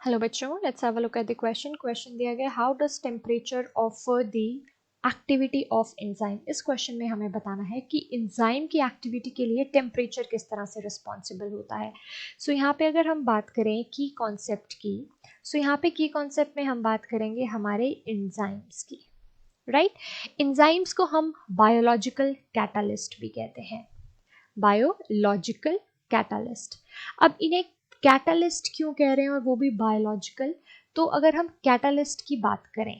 Hello बच्चों, let's have a look at the question दिया गया, how does temperature offer the activity of enzyme. इस question में हमें बताना है कि एंजाइम की एक्टिविटी के लिए टेम्परेचर किस तरह से रिस्पॉन्सिबल होता है। सो यहाँ पे अगर हम बात करें की कॉन्सेप्ट की, सो यहाँ पे की कॉन्सेप्ट में हम बात करेंगे हमारे एंजाइम्स की, राइट। एंजाइम्स को हम बायोलॉजिकल कैटालिस्ट भी कहते हैं, बायोलॉजिकल कैटालिस्ट। अब इन्हें कैटालिस्ट क्यों कह रहे हैं और वो भी बायोलॉजिकल? तो अगर हम कैटालिस्ट की बात करें,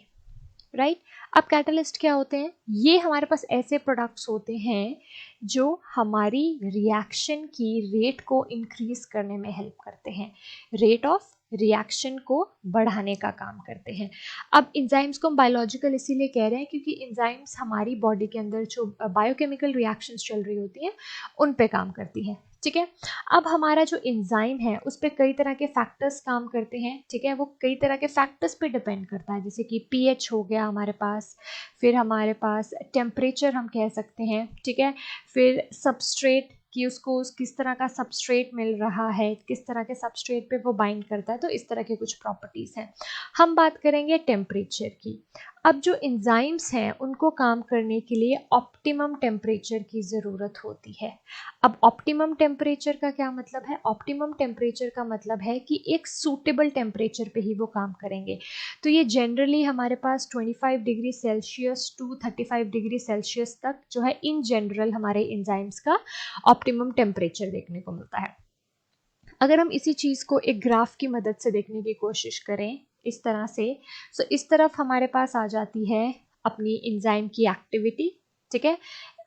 राइट, अब कैटालिस्ट क्या होते हैं? ये हमारे पास ऐसे प्रोडक्ट्स होते हैं जो हमारी रिएक्शन की रेट को इंक्रीज करने में हेल्प करते हैं, रेट ऑफ रिएक्शन को बढ़ाने का काम करते हैं। अब एंजाइम्स को हम बायोलॉजिकल इसीलिए कह रहे हैं क्योंकि एंजाइम्स हमारी बॉडी के अंदर जो बायोकेमिकल रिएक्शंस चल रही होती हैं उन पे काम करती हैं, ठीक है। अब हमारा जो एंजाइम है उस पर कई तरह के फैक्टर्स काम करते हैं, ठीक है। वो कई तरह के फैक्टर्स पे डिपेंड करता है, जैसे कि पीएच हो गया हमारे पास, फिर हमारे पास टेम्परेचर हम कह सकते हैं, ठीक है। फिर सबस्ट्रेट कि उसको किस तरह का सबस्ट्रेट मिल रहा है, किस तरह के सबस्ट्रेट पे वो बाइंड करता है, तो इस तरह के कुछ प्रॉपर्टीज़ हैं। हम बात करेंगे टेम्परेचर की। अब जो एंजाइम्स हैं उनको काम करने के लिए ऑप्टिमम टेम्परेचर की ज़रूरत होती है। अब ऑप्टिमम टेम्परेचर का क्या मतलब है? ऑप्टिमम टेम्परेचर का मतलब है कि एक सूटेबल टेम्परेचर पे ही वो काम करेंगे। तो ये जनरली हमारे पास 25 degree celsius to 35 degree celsius तक जो है इन जनरल हमारे एंजाइम्स का ऑप्टिमम टेम्परेचर देखने को मिलता है। अगर हम इसी चीज़ को एक ग्राफ की मदद से देखने की कोशिश करें इस तरह से, तो इस तरफ हमारे पास आ जाती है अपनी एंजाइम की एक्टिविटी, ठीक है।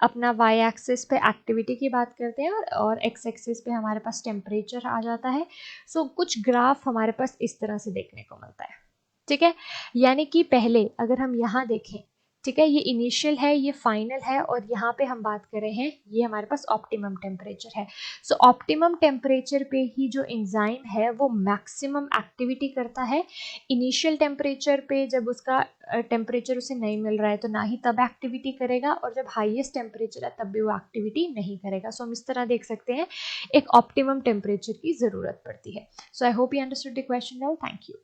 अपना वाई एक्सिस पे एक्टिविटी की बात करते हैं और एक्स एक्सिस पे हमारे पास टेम्परेचर आ जाता है। सो कुछ ग्राफ हमारे पास इस तरह से देखने को मिलता है, ठीक है। यानी कि पहले अगर हम यहाँ देखें, ठीक है, ये इनिशियल है, ये फाइनल है, और यहाँ पे हम बात कर रहे हैं ये हमारे पास ऑप्टिमम टेम्परेचर है। सो ऑप्टिमम टेम्परेचर पे ही जो एंजाइम है वो मैक्सिमम एक्टिविटी करता है। इनिशियल टेम्परेचर पे जब उसका टेम्परेचर उसे नहीं मिल रहा है तो ना ही तब एक्टिविटी करेगा, और जब हाईएस्ट टेम्परेचर है तब भी वो एक्टिविटी नहीं करेगा। सो हम इस तरह देख सकते हैं एक ऑप्टिमम टेम्परेचर की ज़रूरत पड़ती है। So I hope you understood the question now. Thank you.